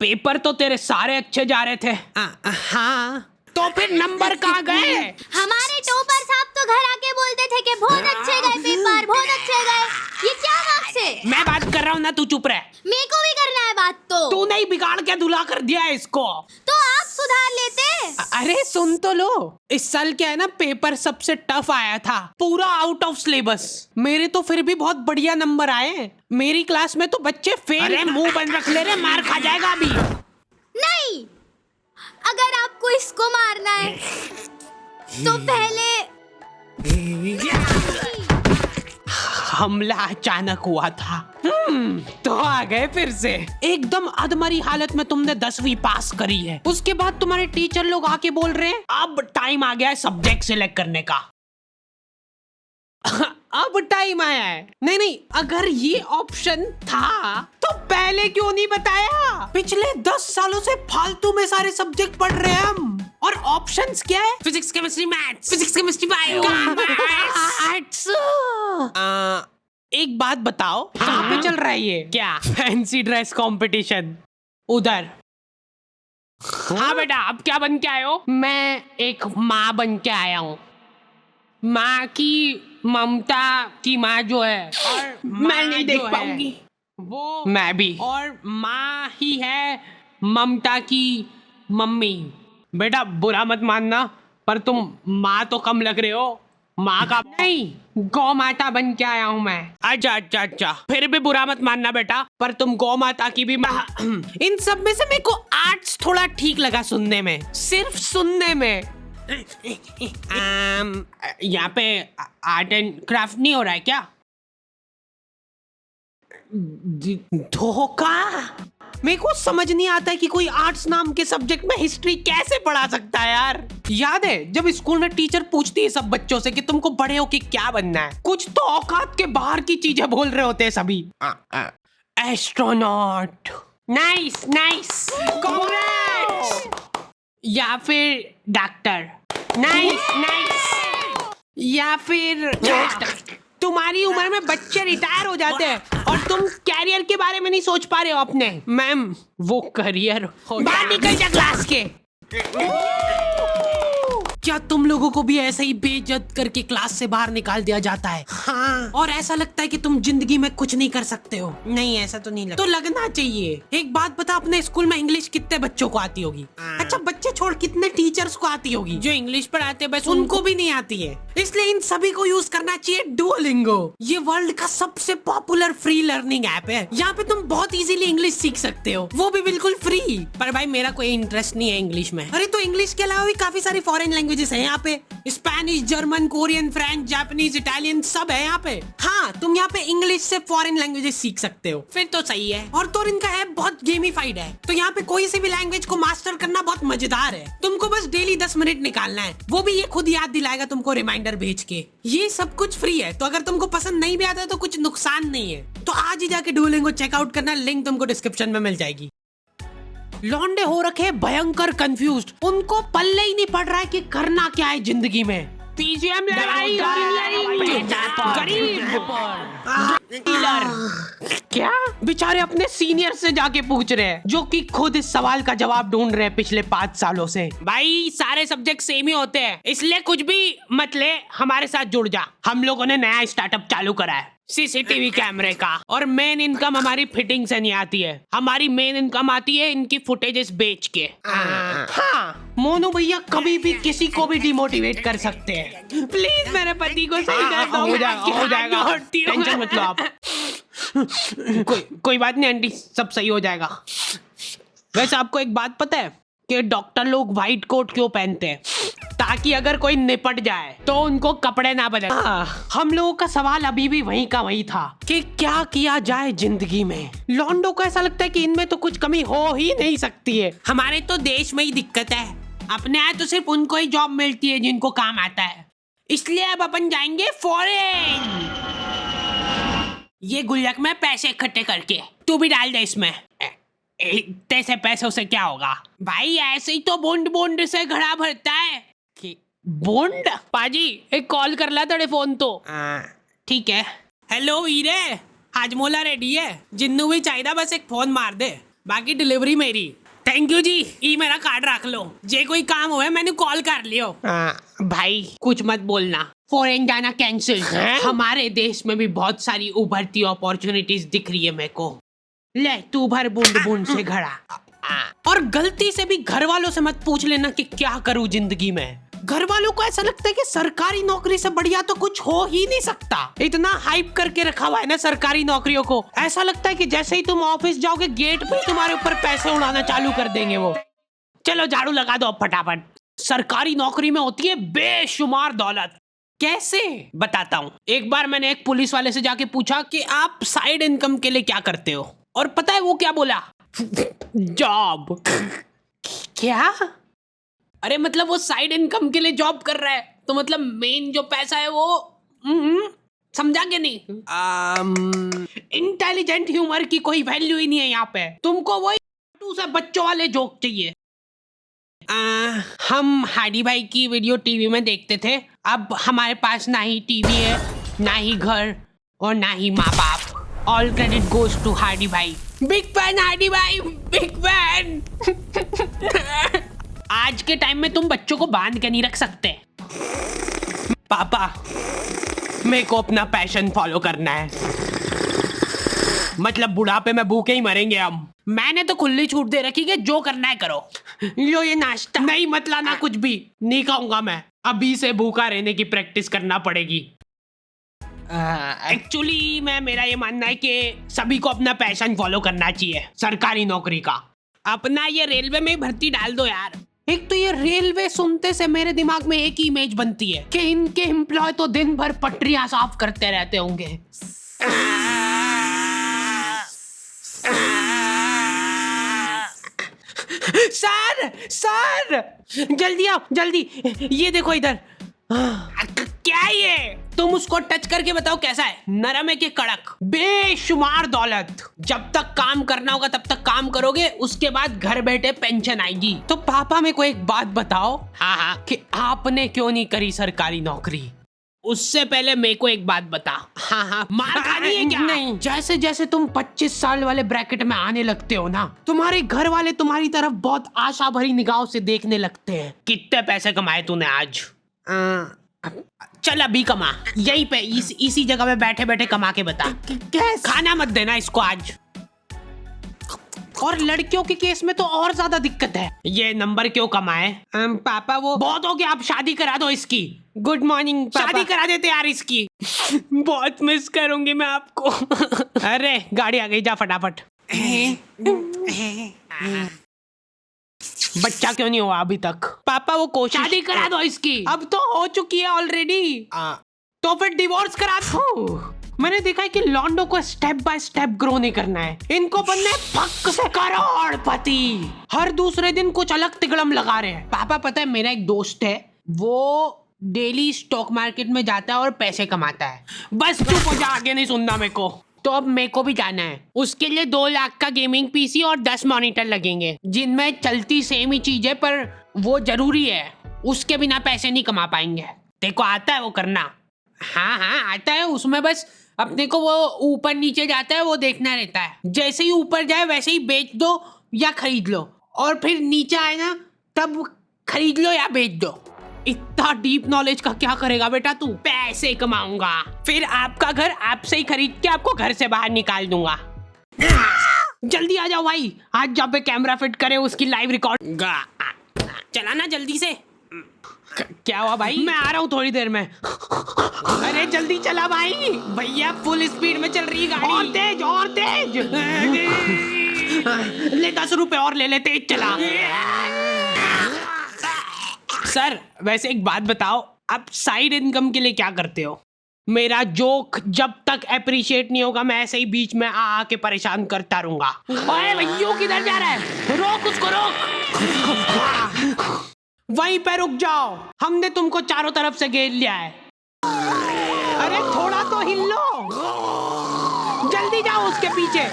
Paper तो तेरे सारे अच्छे जा रहे थे। हाँ, तो फिर नंबर कहाँ गए? हमारे टॉपर साहब तो घर आके बोलते थे कि बहुत अच्छे गए पेपर, बहुत अच्छे गए। ये क्या बात से? मैं बात कर रहा हूँ ना, तू चुप रह। मेरे को भी करना है बात तो। तू नहीं, बिगाड़ के धुला कर दिया है इसको। तो आप सुधार लेते। अरे सुन तो लो, इस साल क्या है ना, पेपर सबसे टफ आया था, पूरा आउट ऑफ सिलेबस। मेरे तो फिर भी बहुत बढ़िया नंबर आए। मेरी क्लास में तो बच्चे फेल। अरे मुंह बंद रख ले रे, मार खा जाएगा अभी। नहीं, अगर आपको इसको मारना है तो पहले हमला अचानक हुआ था। तो आ गए फिर से। एकदम अधमरी हालत में तुमने 10वीं पास करी है। उसके बाद तुम्हारे टीचर लोग आके बोल रहे हैं अब टाइम आ गया है सब्जेक्ट सिलेक्ट करने का। अब टाइम आया है। नहीं, अगर ये ऑप्शन था तो पहले क्यों नहीं बताया? पिछले 10 सालों से फालतू में सारे सब्जेक्ट पढ़ रहे हैं हम। और ऑप्शंस क्या है? Physics, chemistry, maths, physics, chemistry, bio, arts. एक बात बताओ, कहाँ पे चल रहा है ये? क्या फैंसी ड्रेस कंपटीशन? उधर। हाँ बेटा, अब क्या बन के आए हो? मैं एक माँ बन के आया हूँ। माँ की ममता की माँ जो है, और मैं नहीं देख पाऊंगी वो। मैं भी। और माँ ही है ममता की मम्मी। बेटा बुरा मत मानना, पर तुम माँ तो कम लग रहे हो। माँ का नहीं, गौ माता बन के आया हूँ मैं। अच्छा, फिर भी बुरा मत मानना बेटा, पर तुम गौ माता की भी माँ। इन सब में से मेरे को आर्ट्स थोड़ा ठीक लगा सुनने में, सिर्फ सुनने में। यहाँ पे आर्ट एंड क्राफ्ट नहीं हो रहा है क्या? धोखा। मेरे को समझ नहीं आता है कि कोई आर्ट्स नाम के सब्जेक्ट में हिस्ट्री कैसे पढ़ा सकता है यार। याद है जब स्कूल में टीचर पूछती है सब बच्चों से कि तुमको बड़े हो के क्या बनना है, कुछ तो औकात के बाहर की चीजें बोल रहे होते हैं सभी। एस्ट्रोनॉट। Nice, congrats. या फिर डॉक्टर। नाइस। या फिर तुम्हारी उम्र में बच्चे रिटायर हो जाते हैं और तुम कैरियर के बारे में नहीं सोच पा रहे हो अपने। मैम, वो करियर बाहर निकल जा क्लास के। क्या तुम लोगों को भी ऐसे ही बेइज्जत करके क्लास से बाहर निकाल दिया जाता है? हाँ। और ऐसा लगता है कि तुम जिंदगी में कुछ नहीं कर सकते हो? नहीं, ऐसा तो नहीं लगता। तो लगना चाहिए। एक बात बता, अपने स्कूल में इंग्लिश कितने बच्चों को आती होगी? अच्छा, बच्चे छोड़ कितने टीचर्स को आती होगी? जो इंग्लिश पढ़ाते हैं बस उनको भी नहीं आती है। इसलिए इन सभी को यूज करना चाहिए डुओलिंगो। ये वर्ल्ड का सबसे पॉपुलर फ्री लर्निंग ऐप है। यहाँ पे तुम बहुत इजीली इंग्लिश सीख सकते हो, वो भी बिल्कुल फ्री। पर भाई मेरा कोई इंटरेस्ट नहीं है इंग्लिश में। अरे तो इंग्लिश के अलावा भी काफी सारी फॉरेन लैंग्वेजेस है यहाँ पे। Spanish, German, Korean, French, Japanese, Italian सब है यहाँ पे। हाँ, तुम यहाँ पे इंग्लिश से फॉरेन लैंग्वेजेस सीख सकते हो। फिर तो सही है। और तो इनका ऐप बहुत गेमिफाइड है, तो यहाँ पे कोई सी भी लैंग्वेज को मास्टर करना बहुत मजेदार है। तुमको बस डेली 10 मिनट निकालना है, वो भी ये खुद याद दिलाएगा तुमको रिमाइंडर भेज के। ये सब कुछ फ्री है, तो अगर तुमको पसंद नहीं भी आता तो कुछ नुकसान नहीं है। तो आज ही जाके डुओलिंगो चेकआउट करना, लिंक तुमको डिस्क्रिप्शन में मिल जाएगी। लौंडे हो रखे भयंकर कंफ्यूज्ड, उनको पल्ले ही नहीं पड़ रहा है कि करना क्या है जिंदगी में। पीजीएम लड़ाई, क्या बेचारे अपने सीनियर से जाके पूछ रहे हैं, जो कि खुद इस सवाल का जवाब ढूंढ रहे हैं पिछले 5 सालों से। भाई सारे सब्जेक्ट सेम ही होते हैं, इसलिए कुछ भी मत ले, हमारे साथ जुड़ जा। हम लोगों ने नया स्टार्टअप चालू करा है, सीसीटीवी कैमरे का। और मेन इनकम हमारी फिटिंग से नहीं आती है, हमारी मेन इनकम आती है इनकी फुटेजेस बेच के। हाँ, मोनू भैया कभी भी किसी को भी डिमोटिवेट कर सकते हैं। प्लीज मेरे पति को सही कर दो। हो जाएगा, टेंशन मत लो आप। कोई बात नहीं आंटी, सब सही हो जाएगा। वैसे आपको एक बात पता है कि डॉक्टर लोग व्हाइट कोट क्यों पहनते हैं? ताकि अगर कोई निपट जाए तो उनको कपड़े ना बदले। हम लोगों का सवाल अभी भी वहीं का वहीं था कि क्या किया जाए जिंदगी में। लॉन्डो को ऐसा लगता है कि इनमें तो कुछ कमी हो ही नहीं सकती है। हमारे तो देश में ही दिक्कत है, अपने यहाँ तो सिर्फ उनको ही जॉब मिलती है जिनको काम आता है। इसलिए अब अपन जाएंगे फॉरेन। ये गुल्लक में पैसे इकट्ठे करके तू भी डाल दे इसमें। इतने से पैसों से क्या होगा भाई? ऐसे ही तो बॉन्ड से घड़ा भरता है। बॉन्ड? पाजी एक कॉल कर ला तेरे फोन तो। ठीक है। हेलो वीरे, हाजमोला रेडी है, जिन्नू भी चाहिए बस एक फोन मार दे, बाकी डिलीवरी मेरी। थैंक यू जी, ई मेरा कार्ड रख लो, जे कोई काम हुए मैंने कॉल कर लियो। भाई कुछ मत बोलना, फॉरेन जाना कैंसिल। हमारे देश में भी बहुत सारी उभरती अपॉर्चुनिटीज दिख रही है मेरे को। ले तू भर बूंद बूंद से घड़ा। और गलती से भी घर वालों से मत पूछ लेना कि क्या करूं जिंदगी में। घर वालों को ऐसा लगता है कि सरकारी नौकरी से बढ़िया तो कुछ हो ही नहीं सकता। इतना हाइप करके रखा हुआ है ना सरकारी नौकरियों को, ऐसा लगता है कि जैसे ही तुम ऑफिस जाओगे गेट पे तुम्हारे ऊपर पैसे उड़ाना चालू कर देंगे वो। चलो झाड़ू लगा दो अब फटाफट। सरकारी नौकरी में होती है बेशुमार दौलत। कैसे बताता हूँ। एक बार मैंने एक पुलिस वाले से जाके पूछा कि आप साइड इनकम के लिए क्या करते हो, और पता है वो क्या बोला? जॉब। क्या? अरे मतलब वो साइड इनकम के लिए जॉब कर रहा है, तो मतलब मेन जो पैसा है वो समझा के नहीं? इंटेलिजेंट ह्यूमर की कोई वैल्यू ही नहीं है यहाँ पे। तुमको वही से बच्चों वाले जोक चाहिए। हम हाडी भाई की वीडियो टीवी में देखते थे, अब हमारे पास ना ही टीवी है, ना ही घर, और ना ही माँ बाप। ऑल क्रेडिट गोज टू हाडी भाई। बिग फैन हाडी भाई, बिग फैन। आज के टाइम में तुम बच्चों को बांध के नहीं रख सकते। पापा मेरे को अपना पैशन फॉलो करना है, मतलब बुढ़ापे में भूखे ही मरेंगे हम। मैंने तो खुली छूट दे रखी कि जो करना है करो। लो ये नाश्ता। नहीं मत लाना, कुछ भी नहीं खाऊंगा मैं, अभी से भूखा रहने की प्रैक्टिस करना पड़ेगी। एक्चुअली मेरा ये मानना है कि सभी को अपना पैशन फॉलो करना चाहिए सरकारी नौकरी का। अपना ये रेलवे में भर्ती डाल दो यार। एक तो ये रेलवे सुनते से मेरे दिमाग में एक ही इमेज बनती है कि इनके एम्प्लॉय तो दिन भर पटरियां साफ करते रहते होंगे। सर जल्दी आओ जल्दी, ये देखो इधर। क्या ये? तुम उसको टच करके बताओ कैसा है, नरम है कि कड़क? बेशुमार दौलत। जब तक काम करना होगा तब तक काम करोगे, उसके बाद घर बैठे पेंशन आएगी। तो पापा मेरे को एक बात बताओ, हाँ कि आपने क्यों नहीं करी सरकारी नौकरी? उससे पहले मेरे को एक बात बता। हाँ मार खानी है क्या? नहीं, जैसे जैसे तुम 25 साल वाले ब्रैकेट में आने लगते हो ना, तुम्हारे घर वाले तुम्हारी तरफ बहुत आशा भरी निगाहों से देखने लगते हैं। कितने पैसे कमाए तूने आज? चल अभी कमा, यहीं पे इसी जगह पे बैठे बैठे कमा के बता। कैसे? खाना मत देना इसको आज। और लड़कियों के केस में तो और ज्यादा दिक्कत है। ये नंबर क्यों कमाए? पापा वो बहुत हो गया, आप शादी करा दो इसकी। गुड मॉर्निंग पापा। शादी करा देते यार इसकी। बहुत मिस करूंगी मैं आपको। अरे गाड़ी आ गई, जा फटाफट। बच्चा क्यों नहीं हुआ अभी तक? पापा वो कोशिश। शादी करा दो इसकी। अब तो हो चुकी है ऑलरेडी। तो फिर डिवोर्स करा दो। मैंने देखा है कि लॉन्डो को स्टेप बाय स्टेप ग्रो नहीं करना है, इनको बनना है फक से करोड़पति। हर दूसरे दिन कुछ अलग तिगड़म लगा रहे हैं। पापा पता है मेरा एक दोस्त है, वो डेली स्टॉक मार्केट में जाता है और पैसे कमाता है। बस चुप हो जा, आगे नहीं सुनना मेरे को। तो अब मेरे को भी जाना है, उसके लिए 2 लाख का गेमिंग पीसी और 10 मॉनिटर लगेंगे, जिनमें चलती सेम ही चीज है, पर वो जरूरी है, उसके बिना पैसे नहीं कमा पाएंगे। देखो आता है वो करना? हाँ आता है, उसमें बस अपने को वो ऊपर नीचे जाता है वो देखना रहता है। जैसे ही ऊपर जाए वैसे ही बेच दो या खरीद लो, और फिर नीचे आए ना तब खरीद लो या बेच दो। इतना डीप नॉलेज का क्या करेगा बेटा तू? पैसे कमाऊंगा, फिर आपका घर आपसे ही खरीद के आपको घर से बाहर निकाल दूंगा। जल्दी आ जाओ भाई, आज जहाँ पे कैमरा फिट करे उसकी लाइव रिकॉर्ड। चलाना जल्दी से। क्या हुआ भाई? मैं आ रहा हूँ थोड़ी देर में। अरे जल्दी चला भाई, भैया फुल स्पीड में चल रही है गाड़ी। और तेज और तेज। ले 10 रुपए और ले ले, तेज चला। सर वैसे एक बात बताओ, आप साइड इनकम के लिए क्या करते हो? मेरा जोक जब तक अप्रिशिएट नहीं होगा मैं ऐसे ही बीच में आके परेशान करता रहूंगा। ओए भैया किधर जा रहा है? रोक उसको, रोक। वहीं पे रुक जाओ, हमने तुमको चारों तरफ से घेर लिया है। अरे थोड़ा तो हिल लो, जल्दी जाओ उसके पीछे।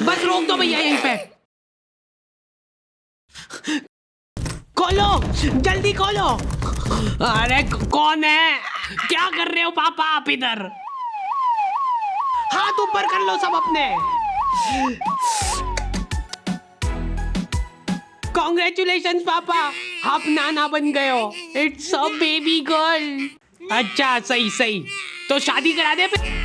बस रोक दो भैया यहीं पे। खोलो जल्दी खोलो। अरे कौन है? क्या कर रहे हो पापा आप इधर? हाथ ऊपर कर लो सब अपने। कॉन्ग्रेचुलेशन पापा, आप नाना बन गए हो। It's a baby girl. अच्छा सही सही, तो शादी करा दे फिर।